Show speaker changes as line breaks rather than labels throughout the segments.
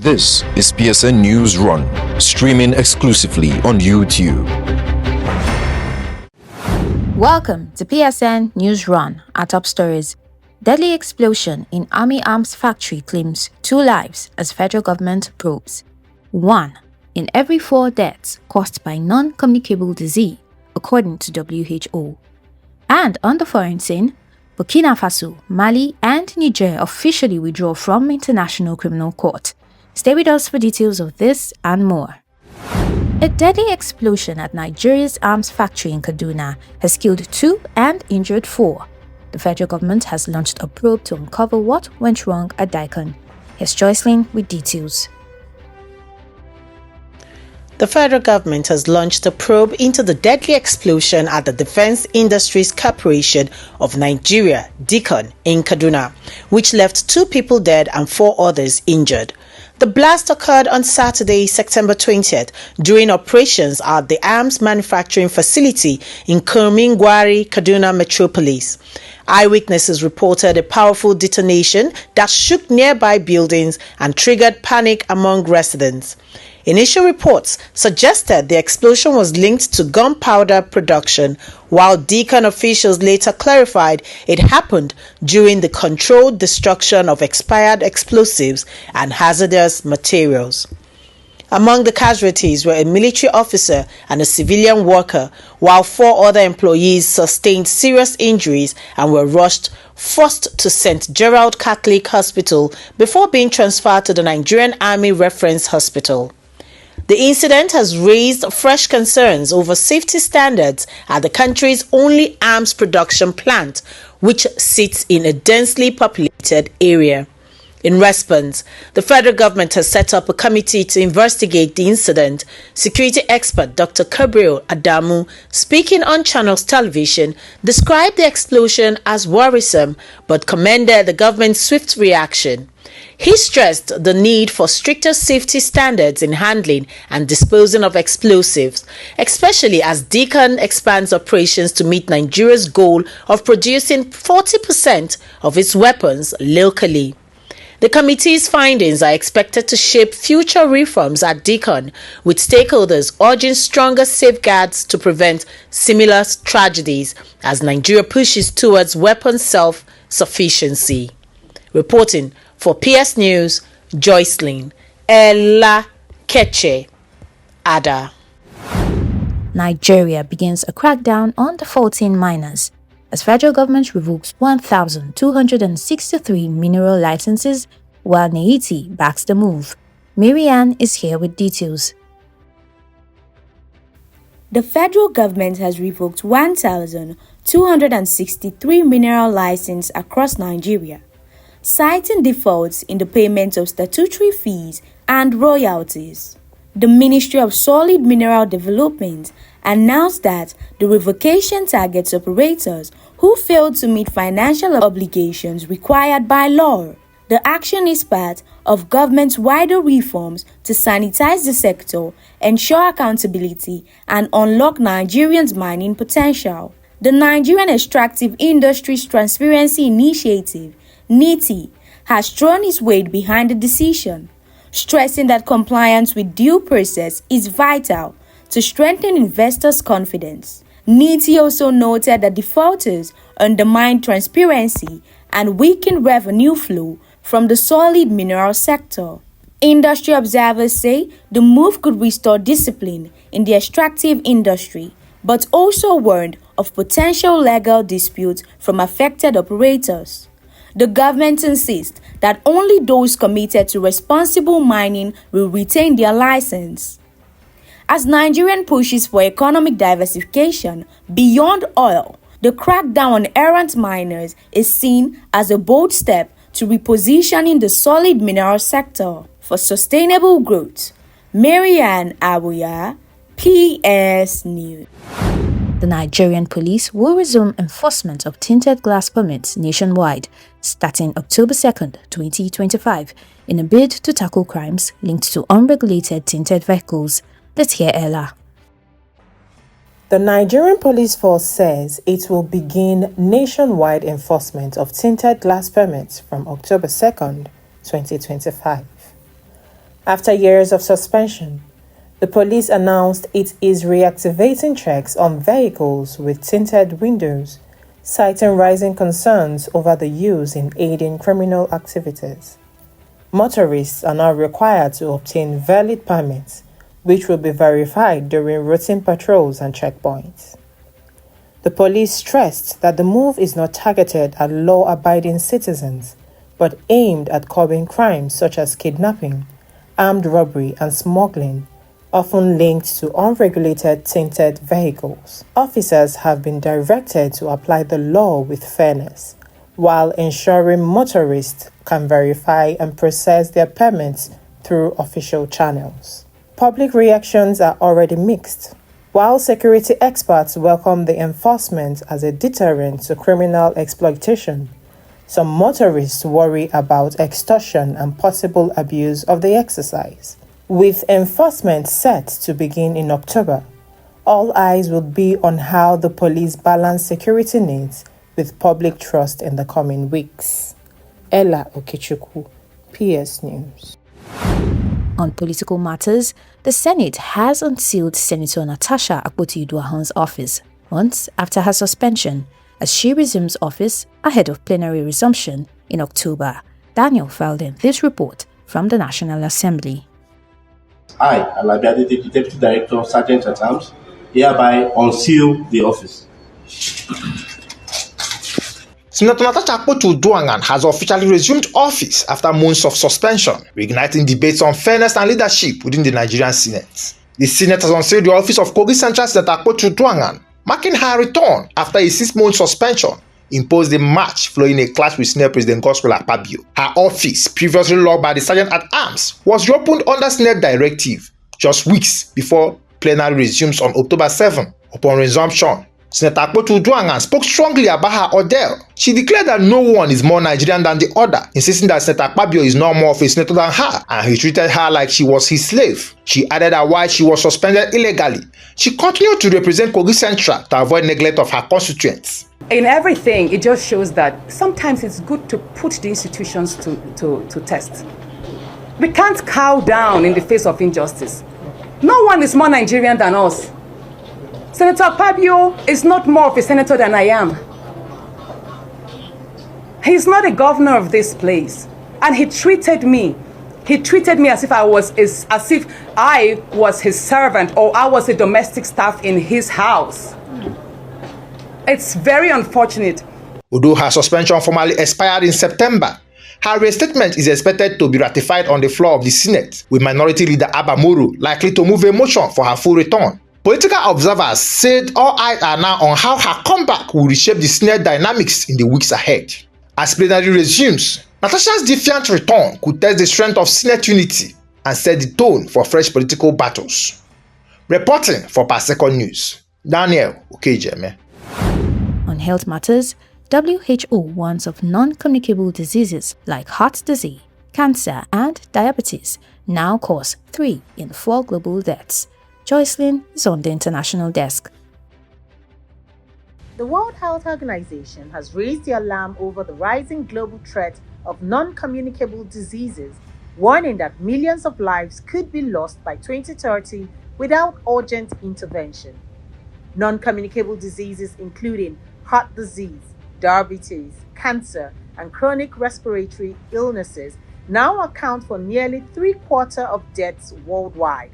This is PSN Newsrun, streaming exclusively on YouTube.
Welcome to PSN Newsrun. Our top stories. Deadly explosion in Army Arms Factory claims 2 lives as federal government probes. 1 in every 4 deaths caused by non communicable disease, according to WHO. And on the foreign scene, Burkina Faso, Mali, and Niger officially withdraw from International Criminal Court. Stay with us for details of this and more. A deadly explosion at Nigeria's arms factory in Kaduna has killed 2 and injured 4. The federal government has launched a probe to uncover what went wrong at Daikon. Here's Joycelyn with details.
The federal government has launched a probe into the deadly explosion at the Defense Industries Corporation of Nigeria, DICON, in Kaduna, which left 2 people dead and 4 others injured. The blast occurred on Saturday, September 20th, during operations at the arms manufacturing facility in Kurmingwari, Kaduna metropolis. Eyewitnesses reported a powerful detonation that shook nearby buildings and triggered panic among residents. Initial reports suggested the explosion was linked to gunpowder production, while DICON officials later clarified it happened during the controlled destruction of expired explosives and hazardous materials. Among the casualties were a military officer and a civilian worker, while 4 other employees sustained serious injuries and were rushed first to St. Gerald Catholic Hospital before being transferred to the Nigerian Army Reference Hospital. The incident has raised fresh concerns over safety standards at the country's only arms production plant, which sits in a densely populated area. In response, the federal government has set up a committee to investigate the incident. Security expert Dr. Gabriel Adamu, speaking on Channels Television, described the explosion as worrisome but commended the government's swift reaction. He stressed the need for stricter safety standards in handling and disposing of explosives, especially as DICON expands operations to meet Nigeria's goal of producing 40% of its weapons locally. The committee's findings are expected to shape future reforms at DICON, with stakeholders urging stronger safeguards to prevent similar tragedies as Nigeria pushes towards weapons self-sufficiency. Reporting for PS News, Joycelyn Ella Keche Ada.
Nigeria begins a crackdown on the 14 miners as federal government revokes 1,263 mineral licenses, while Neiti backs the move. Marianne is here with details.
The federal government has revoked 1,263 mineral licenses across Nigeria, citing defaults in the payment of statutory fees and royalties. The Ministry of Solid Mineral Development announced that the revocation targets operators who failed to meet financial obligations required by law. The action is part of government's wider reforms to sanitize the sector, ensure accountability, and unlock Nigerians' mining potential. The Nigerian Extractive Industries Transparency Initiative, NITI, has thrown its weight behind the decision, stressing that compliance with due process is vital to strengthen investors' confidence. NITI also noted that defaulters undermine transparency and weaken revenue flow from the solid mineral sector. Industry observers say the move could restore discipline in the extractive industry, but also warned of potential legal disputes from affected operators. The government insists that only those committed to responsible mining will retain their license. As Nigeria pushes for economic diversification beyond oil, the crackdown on errant miners is seen as a bold step to repositioning the solid mineral sector for sustainable growth. Marianne Abuya, PS News.
The Nigerian police will resume enforcement of tinted glass permits nationwide starting October 2nd, 2025, in a bid to tackle crimes linked to unregulated tinted vehicles. Let's hear Ella.
The Nigerian Police Force says it will begin nationwide enforcement of tinted glass permits from October 2nd, 2025. After years of suspension, the police announced it is reactivating checks on vehicles with tinted windows, citing rising concerns over the use in aiding criminal activities. Motorists are now required to obtain valid permits, which will be verified during routine patrols and checkpoints. The police stressed that the move is not targeted at law-abiding citizens, but aimed at curbing crimes such as kidnapping, armed robbery, and smuggling, often linked to unregulated tinted vehicles. Officers have been directed to apply the law with fairness, while ensuring motorists can verify and process their permits through official channels. Public reactions are already mixed. While security experts welcome the enforcement as a deterrent to criminal exploitation, some motorists worry about extortion and possible abuse of the exercise. With enforcement set to begin in October, all eyes will be on how the police balance security needs with public trust in the coming weeks. Ella Okechukwu, PS News.
On political matters, the Senate has unsealed Senator Natasha Akpoti-Uduaghan's office months after her suspension as she resumes office ahead of plenary resumption in October. Daniel filed in this report from the National Assembly.
I, Alabi the Deputy Director, Sergeant at Arms, hereby unseal the office.
Senator Natasha Akpoti-Uduaghan has officially resumed office after months of suspension, reigniting debates on fairness and leadership within the Nigerian Senate. The Senate has unsealed the office of Kogi Central Senator Akpoti-Uduaghan, marking her return after a 6-month suspension imposed in March following a clash with Senate President Godswill Akpabio. Her office, previously locked by the Sergeant at Arms, was reopened under Senate directive just weeks before plenary resumes on October 7. Upon resumption, Senator Akpoti-Uduaghan spoke strongly about her ordeal. She declared that no one is more Nigerian than the other, insisting that Senator Akpabio is no more of a senator than her, and he treated her like she was his slave. She added that while she was suspended illegally, she continued to represent Kogi Central to avoid neglect of her constituents.
In everything, it just shows that sometimes it's good to put the institutions to test. We can't cow down in the face of injustice. No one is more Nigerian than us. Senator Akpabio is not more of a senator than I am. He's not a governor of this place. And he treated me as if I was his servant or I was a domestic staff in his house. It's very unfortunate.
Although her suspension formally expired in September, her reinstatement is expected to be ratified on the floor of the Senate, with Minority Leader Abba Moro likely to move a motion for her full return. Political observers said all eyes are now on how her comeback will reshape the Senate dynamics in the weeks ahead. As plenary resumes, Natasha's defiant return could test the strength of Senate unity and set the tone for fresh political battles. Reporting for PSN News, Daniel Okejeme.
On health matters, WHO warns of non-communicable diseases like heart disease, cancer, and diabetes now cause 3 in 4 global deaths. Joycelyn is on the international desk.
The World Health Organization has raised the alarm over the rising global threat of non-communicable diseases, warning that millions of lives could be lost by 2030 without urgent intervention. Non-communicable diseases including heart disease, diabetes, cancer, and chronic respiratory illnesses now account for nearly 3/4 of deaths worldwide.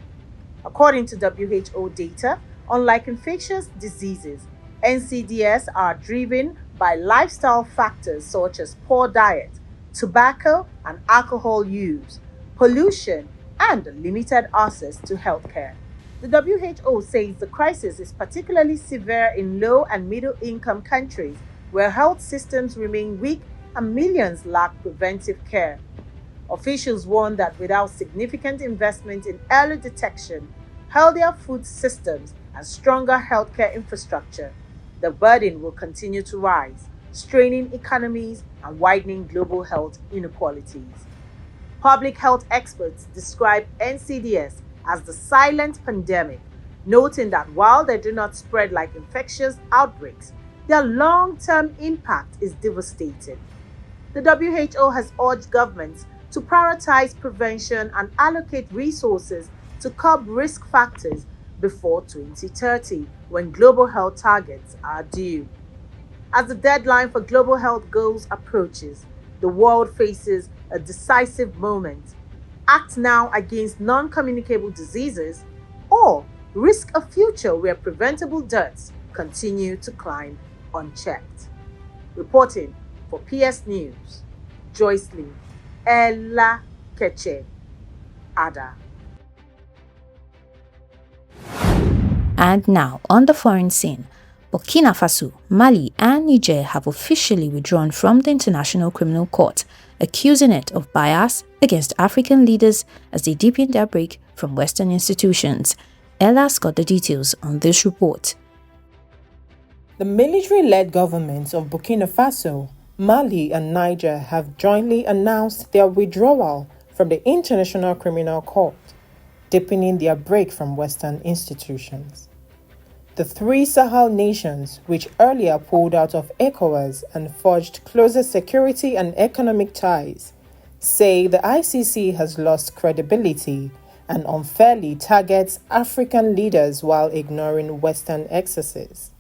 According to WHO data, unlike infectious diseases, NCDs are driven by lifestyle factors such as poor diet, tobacco and alcohol use, pollution, and limited access to healthcare. The WHO says the crisis is particularly severe in low and middle-income countries where health systems remain weak and millions lack preventive care. Officials warn that without significant investment in early detection, healthier food systems, and stronger healthcare infrastructure, the burden will continue to rise, straining economies and widening global health inequalities. Public health experts describe NCDs as the silent pandemic, noting that while they do not spread like infectious outbreaks, their long-term impact is devastating. The WHO has urged governments to prioritize prevention and allocate resources to curb risk factors before 2030, when global health targets are due. As the deadline for global health goals approaches, the world faces a decisive moment. Act now against non-communicable diseases, or risk a future where preventable deaths continue to climb unchecked. Reporting for PS News, Joycelyn Ella Keche Ada.
And now, on the foreign scene, Burkina Faso, Mali, and Niger have officially withdrawn from the International Criminal Court, accusing it of bias against African leaders as they deepen their break from Western institutions. Ella's got the details on this report.
The military-led governments of Burkina Faso, Mali, and Niger have jointly announced their withdrawal from the International Criminal Court, deepening their break from Western institutions. The three Sahel nations, which earlier pulled out of ECOWAS and forged closer security and economic ties, say the ICC has lost credibility and unfairly targets African leaders while ignoring Western excesses.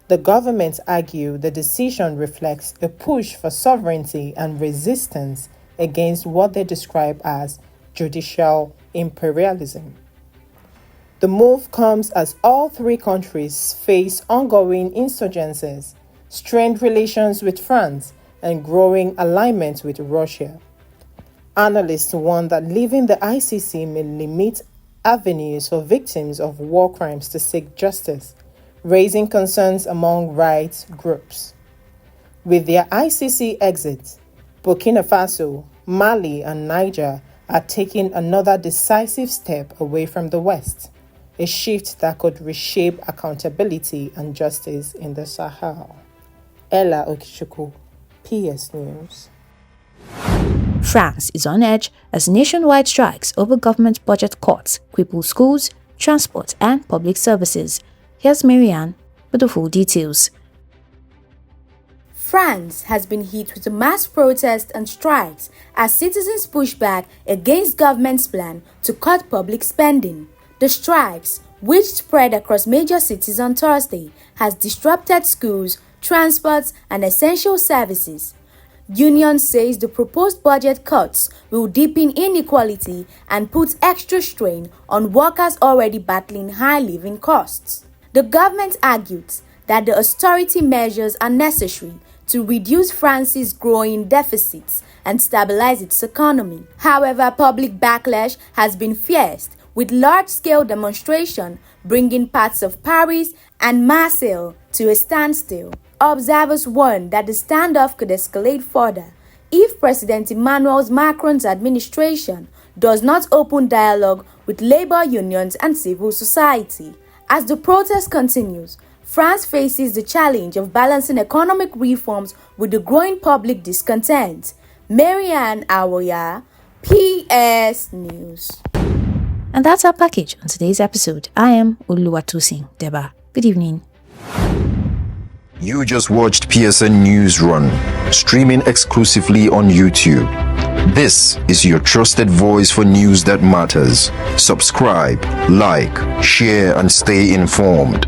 The governments argue the decision reflects a push for sovereignty and resistance against what they describe as judicial imperialism. The move comes as all three countries face ongoing insurgencies, strained relations with France, and growing alignment with Russia. Analysts warn that leaving the ICC may limit avenues for victims of war crimes to seek justice, raising concerns among rights groups. With their ICC exit, Burkina Faso, Mali, and Niger are taking another decisive step away from the West, a shift that could reshape accountability and justice in the Sahel. Ella Okichukwu, PS News.
France is on edge as nationwide strikes over government budget cuts cripple schools, transport, and public services. Here's Marianne with the full details.
France has been hit with a mass protest and strikes as citizens push back against government's plan to cut public spending. The strikes, which spread across major cities on Thursday, has disrupted schools, transports, and essential services. Union says the proposed budget cuts will deepen inequality and put extra strain on workers already battling high living costs. The government argued that the austerity measures are necessary to reduce France's growing deficits and stabilize its economy. However, public backlash has been fierce, with large-scale demonstration bringing parts of Paris and Marseille to a standstill. Observers warn that the standoff could escalate further if President Emmanuel Macron's administration does not open dialogue with labor unions and civil society. As the protest continues, France faces the challenge of balancing economic reforms with the growing public discontent. Marianne Awoya, PS News.
And that's our package on today's episode. I am Oluwatosin Deba. Good evening.
You just watched PSN Newsrun, streaming exclusively on YouTube. This is your trusted voice for news that matters. Subscribe, like, share, and stay informed.